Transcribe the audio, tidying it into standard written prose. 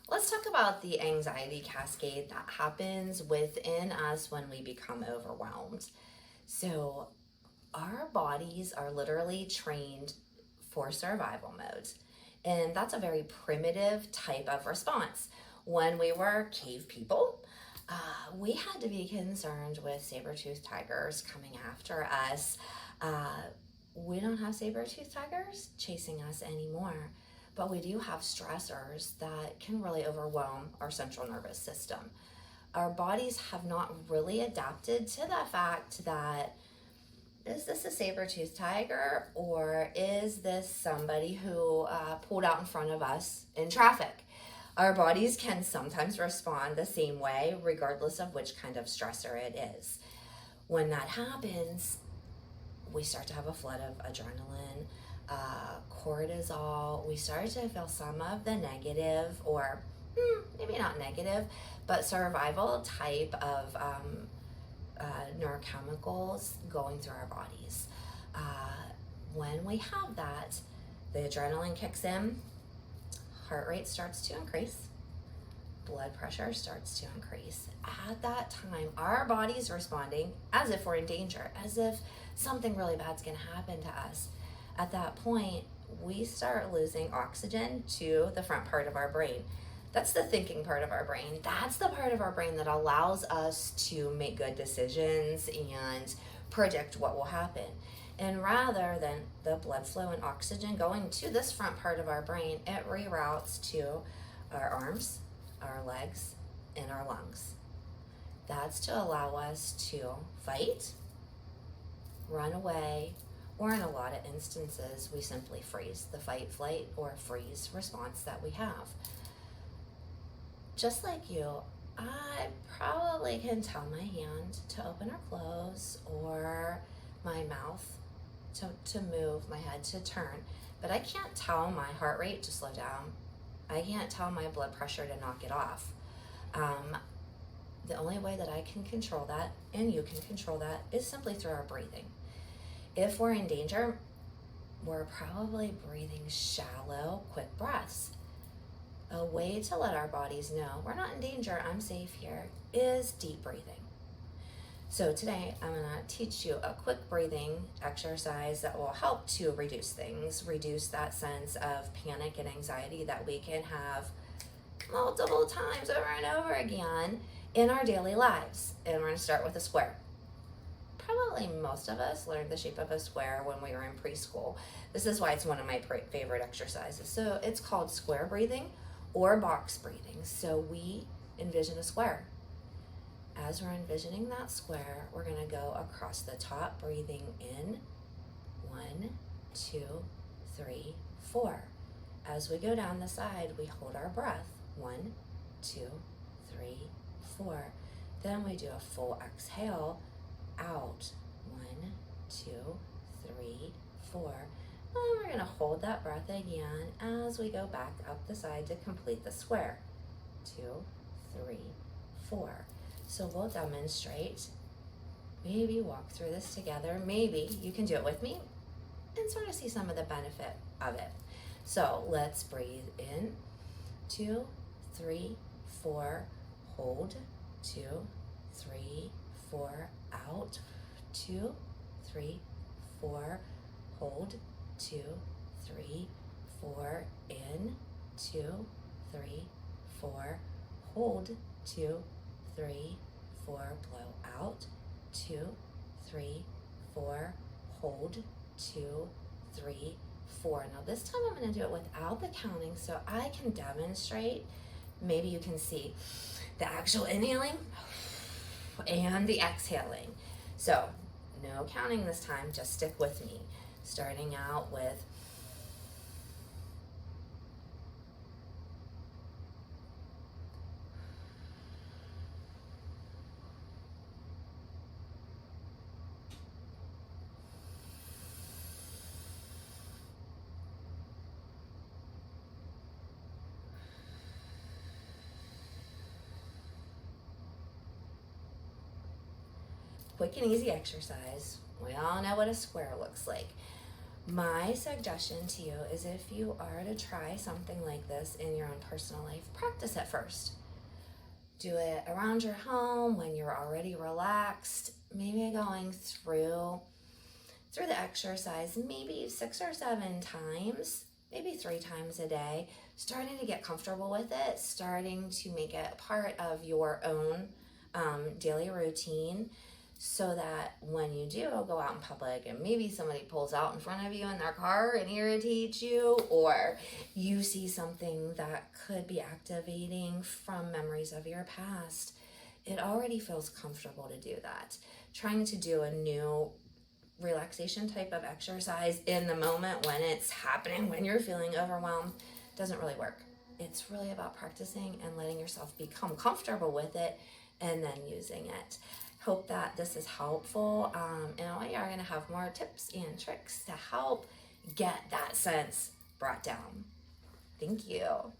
Let's talk about the anxiety cascade that happens within us when we become overwhelmed. So, our bodies are literally trained for survival modes, and that's a very primitive type of response. When we were cave people, we had to be concerned with saber-toothed tigers coming after us. Uh, we don't have saber-toothed tigers chasing us anymore, but we do have stressors that can really overwhelm our central nervous system. Our bodies have not really adapted to the fact that, is this a saber-toothed tiger, or is this somebody who pulled out in front of us in traffic? Our bodies can sometimes respond the same way regardless of which kind of stressor it is. When that happens, we start to have a flood of adrenaline, cortisol. We start to feel some of the negative, or maybe not negative, but survival type of neurochemicals going through our bodies. When we have that, the adrenaline kicks in, heart rate starts to increase, blood pressure starts to increase. At that time, our body's responding as if we're in danger, as if something really bad's going to happen to us. At that point, we start losing oxygen to the front part of our brain. That's the thinking part of our brain. That's the part of our brain that allows us to make good decisions and predict what will happen. And rather than the blood flow and oxygen going to this front part of our brain, it reroutes to our arms, our legs, and our lungs. That's to allow us to fight, run away, or in a lot of instances, we simply freeze, the fight, flight, or freeze response that we have. Just like you, I probably can tell my hand to open or close, or my mouth to move, my head to turn, but I can't tell my heart rate to slow down. I can't tell my blood pressure to knock it off. The only way that I can control that, and you can control that, is simply through our breathing. If we're in danger, we're probably breathing shallow, quick breaths. A way to let our bodies know we're not in danger, I'm safe here, is deep breathing. So today I'm going to teach you a quick breathing exercise that will help to reduce things, reduce that sense of panic and anxiety that we can have multiple times over and over again in our daily lives. And we're going to start with a square. Probably most of us learned the shape of a square when we were in preschool. This is why it's one of my favorite exercises. So it's called square breathing or box breathing. So we envision a square. As we're envisioning that square, we're going to go across the top, breathing in 1, 2, 3, 4. As we go down the side, we hold our breath 1, 2, 3, 4. Then we do a full exhale out 1, 2, 3, 4. And we're going to hold that breath again as we go back up the side to complete the square 2, 3, 4. So we'll demonstrate, maybe walk through this together. Maybe you can do it with me and sort of see some of the benefit of it. So let's breathe in 2, 3, 4, hold 2, 3, 4, out 2, 3, 4, hold 2, 3, 4, in 2, 3, 4, hold 2, 3, 4, blow out 2, 3, 4, hold 2, 3, 4. Now this time I'm going to do it without the counting so I can demonstrate. Maybe you can see the actual inhaling and the exhaling. So no counting this time, just stick with me. Starting out with quick and easy exercise. We all know what a square looks like. My suggestion to you is if you are to try something like this in your own personal life, practice it first. Do it around your home when you're already relaxed, maybe going through the exercise maybe 6 or 7 times, maybe 3 times a day, starting to get comfortable with it, starting to make it part of your own daily routine, so that when you do go out in public and maybe somebody pulls out in front of you in their car and irritates you, or you see something that could be activating from memories of your past, it already feels comfortable to do that. Trying to do a new relaxation type of exercise in the moment when it's happening, when you're feeling overwhelmed, doesn't really work. It's really about practicing and letting yourself become comfortable with it and then using it. Hope that this is helpful. And we are going to have more tips and tricks to help get that sense brought down. Thank you.